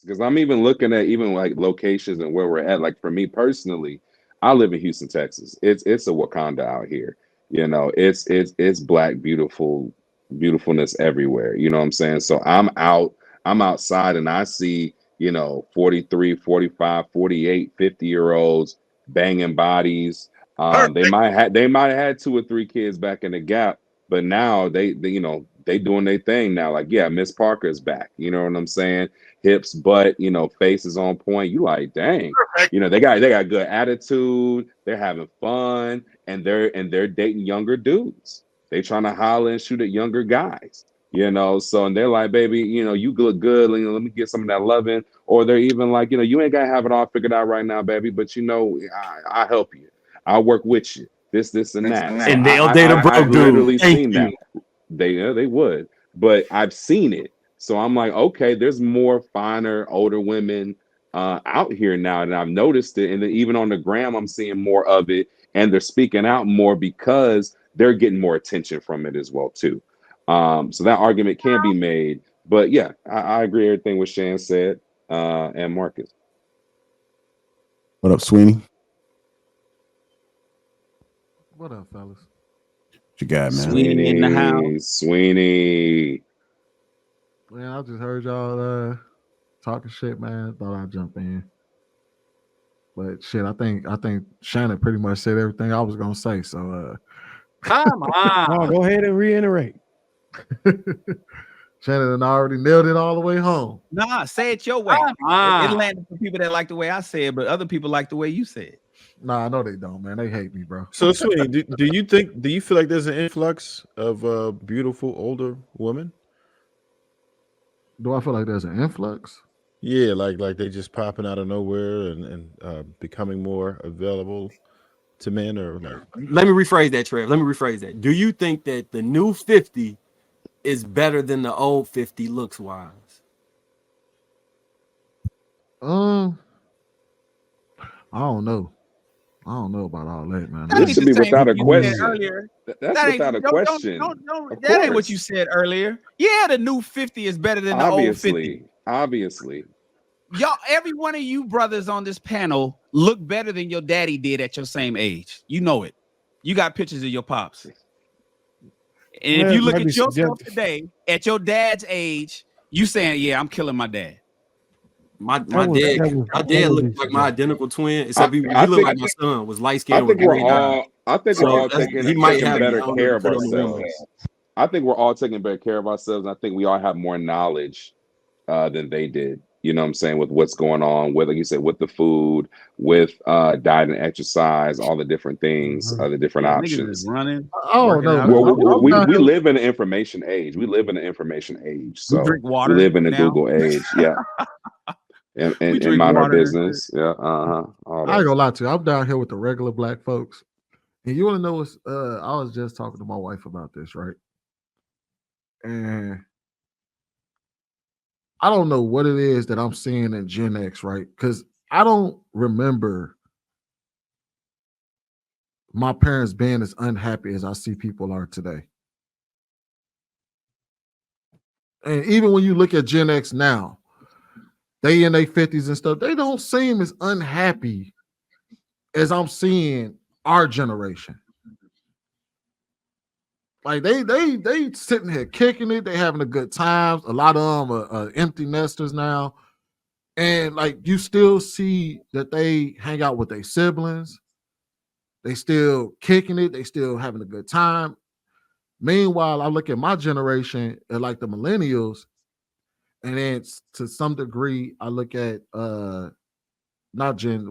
because I'm even looking at even like locations and where we're at. Like for me personally, I live in Houston, Texas. It's a Wakanda out here. You know, it's black beautifulness everywhere. You know what I'm saying? So I'm outside and I see, 43, 45, 48, 50-year olds banging bodies. They might have had two or three kids back in the gap, but now they doing their thing now. Like, yeah, Miss Parker is back. You know what I'm saying? Hips, butt, face is on point. You like, dang, they got good attitude. They're having fun, and they're dating younger dudes. They trying to holler and shoot at younger guys. So and they're like, baby, you look good. Let me get some of that loving. Or they're even like, you ain't gotta have it all figured out right now, baby, but I help you. I'll work with you. This, and that. So And they'll date a I've broke dude. literally Thank seen you. that. They would, but I've seen it. So I'm like, okay, there's more finer older women out here now, and I've noticed it. And then even on the gram, I'm seeing more of it, and they're speaking out more because they're getting more attention from it as well too. So that argument can be made, but yeah, I agree with everything what Shan said and Marcus. What up, Sweeney? What up, fellas? What you got, man? Sweeney in the house. Sweeney. Man, I just heard y'all talking shit, man. Thought I'd jump in. But shit, I think Shannon pretty much said everything I was gonna say. So Come on. Go ahead and reiterate. Shannon already nailed it all the way home. Nah, say it your way. It landed for people that like the way I say it, but other people like the way you say it. Nah, I know they don't, man. They hate me, bro. So, Sweeney, do you feel like there's an influx of beautiful older women? Do I feel like there's an influx? Yeah, like they just popping out of nowhere and becoming more available to men, or like. Let me rephrase that, Trev. Let me rephrase that. Do you think that the new 50 is better than the old 50 looks wise? I don't know. I don't know about all that, man. This should be without a question. Earlier. That's without a question. That ain't what you said earlier. Yeah, the new 50 is better than the old 50. Obviously. Y'all, every one of you brothers on this panel look better than your daddy did at your same age. You know it. You got pictures of your pops. And if you look at yourself today, at your dad's age, you saying, yeah, I'm killing my dad. My dad looked like my identical twin, except he looked like my son. Was light skinned. I think we're all taking better care of ourselves. I think we're all taking better care of ourselves. And I think we all have more knowledge than they did. You know what I'm saying? With what's going on, with, like you said, with the food, with diet and exercise, all the different things, the different options. Running. Oh no, well, we live in an information age. We live in an information age. So we drink water. We live in a now. Google age. Yeah. and mind our business. Yeah. I ain't gonna lie to you. I'm down here with the regular black folks. And you want to know what's I was just talking to my wife about this, right? And I don't know what it is that I'm seeing in Gen X, right? Because I don't remember my parents being as unhappy as I see people are today. And even when you look at Gen X now, they in their 50s and stuff, they don't seem as unhappy as I'm seeing our generation. Like they sitting here kicking it, they having a good time. A lot of them are empty nesters now. And like you still see that they hang out with their siblings. They still kicking it, they still having a good time. Meanwhile, I look at my generation and like the millennials, and then to some degree, I look at not Gen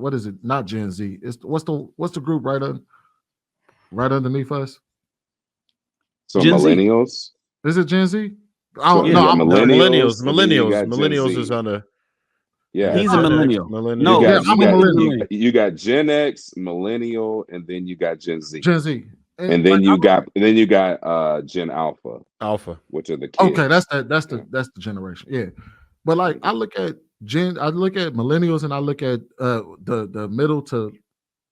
Z. It's what's the group right underneath us? So Gen Z. millennials. Is it Gen Z? Millennials is on the. Yeah, he's a millennial. No, I'm a millennial. You got Gen X, millennial, and then you got Gen Z. Gen Z. And then you got Gen Alpha, which are the kids. Okay, that's the generation. Yeah. But like I look at millennials and I look at the middle to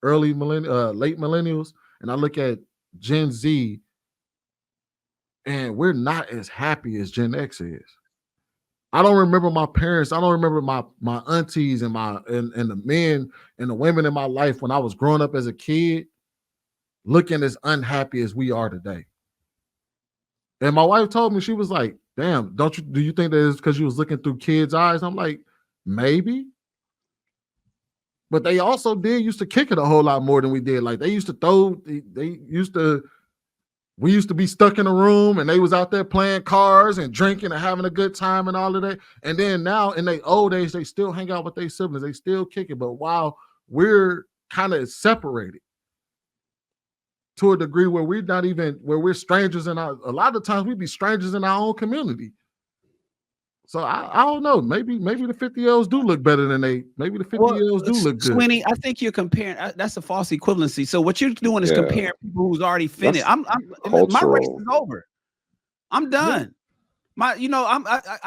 late millennials, and I look at Gen Z, and we're not as happy as Gen X is. I don't remember my parents. I don't remember my aunties and and the men and the women in my life when I was growing up as a kid looking as unhappy as we are today. And my wife told me, she was like, damn, do you think that it's because you was looking through kids' eyes? I'm like, maybe. But they also used to kick it a whole lot more than we did. Like they used to we used to be stuck in a room and they was out there playing cards and drinking and having a good time and all of that. And then now in their old age, they still hang out with their siblings. They still kick it. But while we're kind of separated to a degree where we're strangers a lot of times we be strangers in our own community. So I don't know. Maybe the 50-year-olds do look better than maybe the 50-year-olds do look good. Sweeney, I think you're comparing. That's a false equivalency. So what you're doing is comparing people who's already finished. My race is over. I'm done. I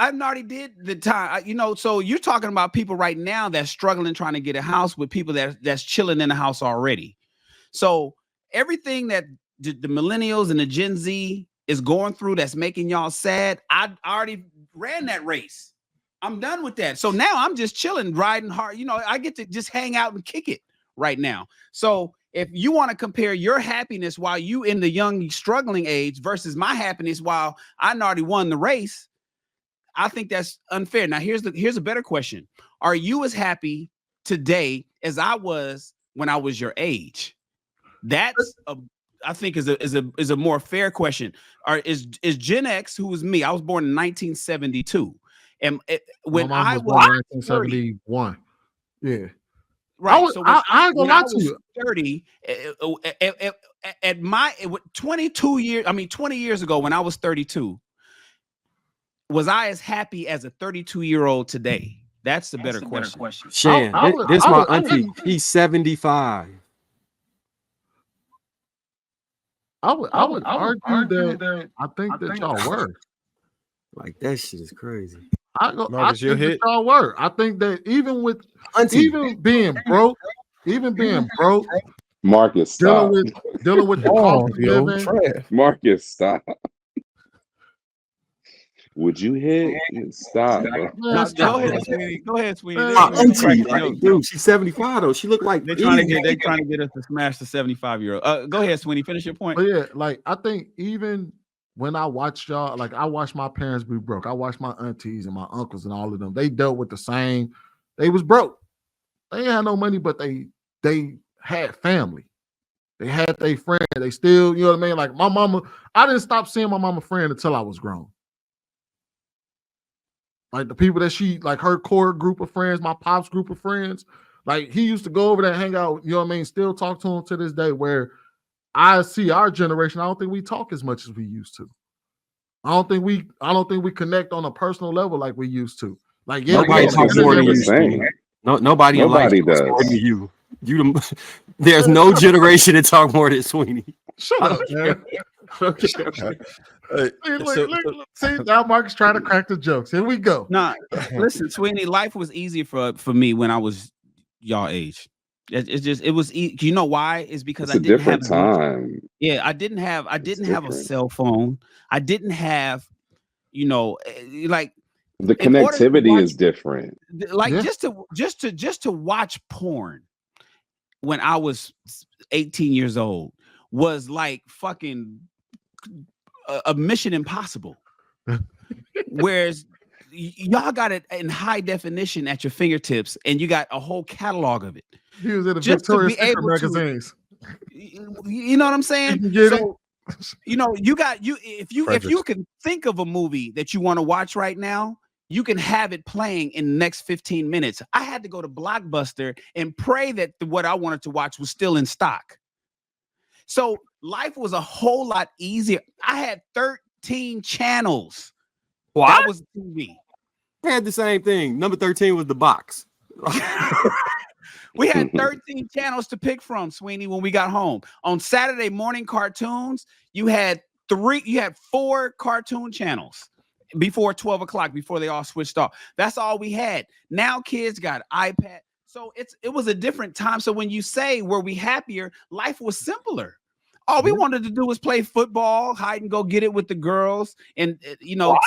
already did the time. So you're talking about people right now that's struggling trying to get a house with people that's chilling in the house already. So everything that the millennials and the Gen Z is going through that's making y'all sad, I already ran that race. I'm done with that. So now I'm just chilling, riding hard. I get to just hang out and kick it right now. So if you want to compare your happiness while you in the young struggling age versus my happiness while I already won the race, I think that's unfair. Now here's a better question. Are you as happy today as I was when I was your age? That's I think is a more fair question. Is Gen X, who was me? I was born in 1972, and when I was 1971, yeah, right. I ain't gonna lie to you. 30 at my 22 years. I mean, 20 years ago when I was 32, was I as happy as a 32-year-old today? That's the better question. Shan, this my auntie. He's 75. I would argue that I think that y'all were. Like that shit is crazy. I think that y'all were. I think that even being broke, Marcus, stop. dealing with the cost of living. Marcus, stop. Would you hit? Stop, bro. Go ahead, Sweetie. Dude, she's 75 though. She look like they're trying to get us to smash the 75-year-old. Go ahead, Sweetie. Finish your point. But yeah, like I think even when I watched y'all, like I watched my parents be broke. I watched my aunties and my uncles and all of them. They dealt with the same. They was broke. They ain't had no money, but they had family. They had their friend. They still, you know what I mean? Like my mama, I didn't stop seeing my mama friend until I was grown. Like the people that like her core group of friends, my pop's group of friends, like he used to go over there and hang out, you know what I mean? Still talk to him to this day, where I see our generation, I don't think we talk as much as we used to. I don't think we connect on a personal level like we used to. Like nobody talks more than you. Nobody in life does more than you. There's no generation that talk more than Sweeney. Shut up, man. See, now Mark's trying to crack the jokes. Here we go. Nah, listen, Sweeney, life was easier for me when I was y'all age. It was you know why? It's because it's a different time. Yeah, I didn't have a cell phone. I didn't have, like the connectivity is different. Like just to watch porn when I was 18 years old was like fucking a mission impossible. Whereas y'all got it in high definition at your fingertips and you got a whole catalog of it. He was in the Victoria's Secret magazines. You know what I'm saying? If you can think of a movie that you want to watch right now, you can have it playing in the next 15 minutes. I had to go to Blockbuster and pray that what I wanted to watch was still in stock. So life was a whole lot easier. I had 13 channels. What? That was TV. I had the same thing. Number 13 was the box. We had 13 channels to pick from, Sweeney, when we got home. On Saturday morning cartoons, you had 4 cartoon channels before 12 o'clock, before they all switched off. That's all we had. Now kids got iPad. So it was a different time. So when you say, were we happier, life was simpler. All we wanted to do was play football, hide and go get it with the girls, and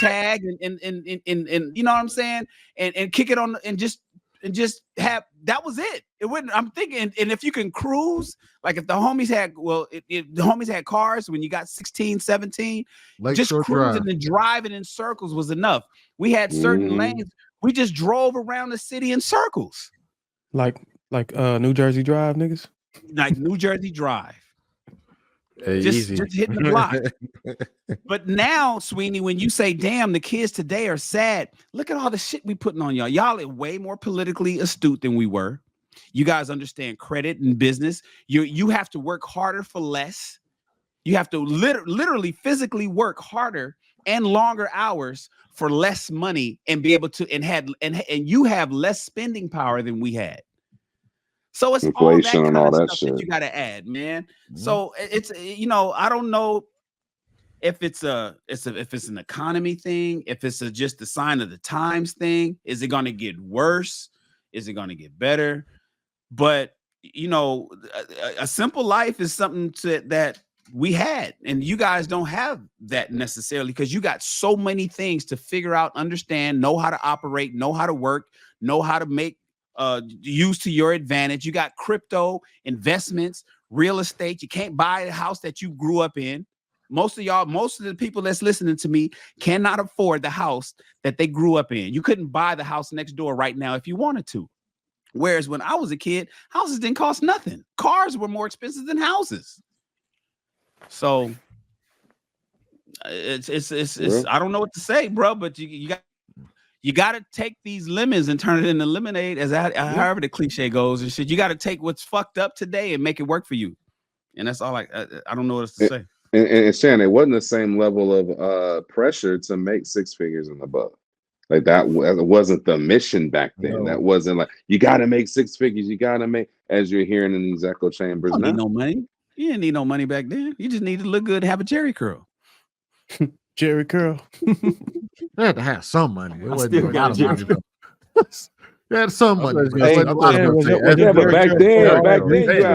tag and you know what I'm saying, and kick it on and just have that was it. It wouldn't. I'm thinking, and if you can cruise, like if the homies had, if the homies had cars when you got 16, 17, just cruising and driving in circles was enough. We had certain lanes. We just drove around the city in circles, like New Jersey Drive, niggas. Like New Jersey Drive. Hey, just hitting the block. But now, Sweeney, when you say, damn, the kids today are sad, look at all the shit we putting on y'all. Y'all are way more politically astute than we were. You guys understand credit and business. You have to work harder for less. You have to literally physically work harder and longer hours for less money and be able to and you have less spending power than we had. So it's inflation all that kind of stuff that you got to add, man. So it's I don't know if it's an economy thing, if it's just a sign of the times thing. Is it going to get worse? Is it going to get better? But a simple life is something that we had, and you guys don't have that necessarily because you got so many things to figure out, understand, know how to operate, know how to work, know how to make use to your advantage. You got crypto, investments, real estate. You can't buy a house that you grew up in. Most of the people that's listening to me cannot afford the house that they grew up in. You couldn't buy the house next door right now if you wanted to. Whereas when I was a kid, houses didn't cost nothing. Cars were more expensive than houses. So it's I don't know what to say, bro, but you got to take these lemons and turn it into lemonade, however the cliche goes and shit. You got to take what's fucked up today and make it work for you. And that's all I don't know what else to say. And Shannon, it wasn't the same level of pressure to make six figures and above. Like that wasn't the mission back then. No. That wasn't like, you got to make six figures. You got to make, as you're hearing in these echo chambers. You don't need no money. You didn't need no money back then. You just needed to look good and have a Jerry curl. Jerry curl. They had to have some money. It wasn't a lot of money. They had some money. But back then you had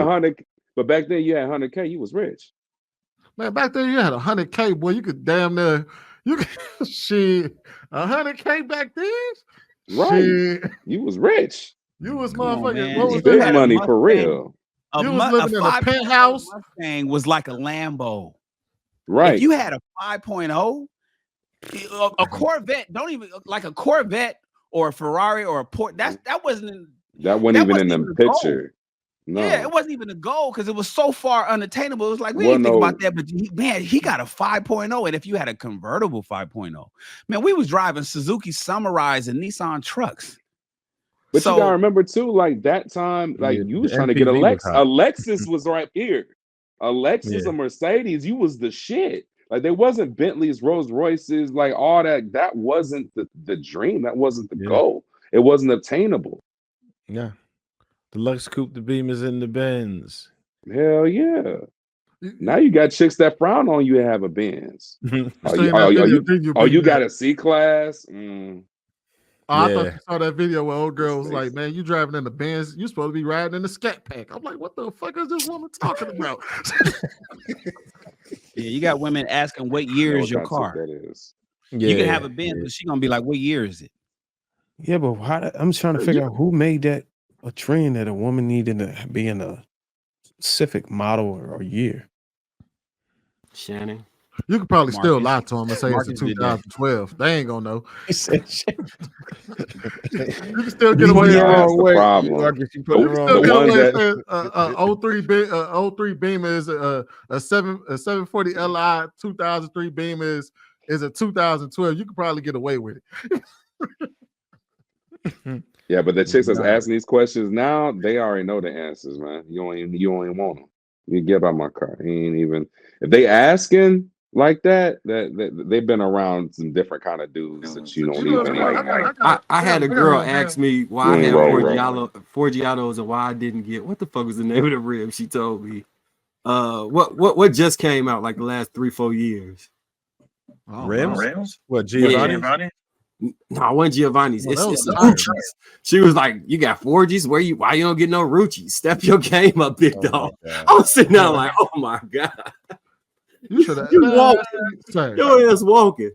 100. But back then you had 100K. You was rich. Man, back then you had 100K, boy. You could damn near shit 100K back then. Right, shit. You was rich. You was motherfucking what was big money for real. You was living in a penthouse. Mustang was like a Lambo. Right. If you had a 5.0, a Corvette, don't even like a Corvette or a Ferrari or a Porsche. That wasn't even in the picture. No. Yeah, it wasn't even a goal because it was so far unattainable. It was like, we didn't think about that, but he got a 5.0. And if you had a convertible 5.0, man, we was driving Suzuki Samarais and Nissan trucks. But you gotta remember too, like that time, like you was trying to get a Lexus. A Lexus was right here. A Lexus, a Mercedes, you was the shit. Like there wasn't Bentleys, Rolls Royces, like all that. That wasn't the dream. That wasn't the goal. It wasn't obtainable. Yeah. The Lux Coupe, the Beamers, and the Benz. Hell yeah. Now you got chicks that frown on you and have a Benz. You got a C-Class? I thought you saw that video where old girl was like, man, you driving in the Benz, you supposed to be riding in the Scat Pack. I'm like, what the fuck is this woman talking about? Yeah, you got women asking what year is your car. That is. Yeah, you can have a Benz, but she's gonna be like, what year is it? Yeah, but I'm trying to figure out who made that a trend that a woman needed to be in a specific model or year. Shannon. You could probably still lie to them and say it's a 2012. They ain't gonna know. You can still get away with it. Problem. You can still get away with 03 Beamer is a 740 Li 2003 Beamer is a 2012. You could probably get away with it. Yeah, but the chicks that's asking these questions now, they already know the answers, man. You don't even want them. You get by my car. He ain't even if they asking like that they've been around some different kind of dudes that you don't even like. I had a girl ask me why I had four Giottos and why I didn't get what the fuck was the name of the rib. She told me what just came out like the last 3-4 years. Rims? What, Giovanni? No, it wasn't Giovanni's. Well, It's that the was Ruchis. She was like, "You got 4Gs? Why you don't get no Ruchis? Step your game up, big dog." I was sitting there like, "Oh my god, you should have you walking, your ass walking."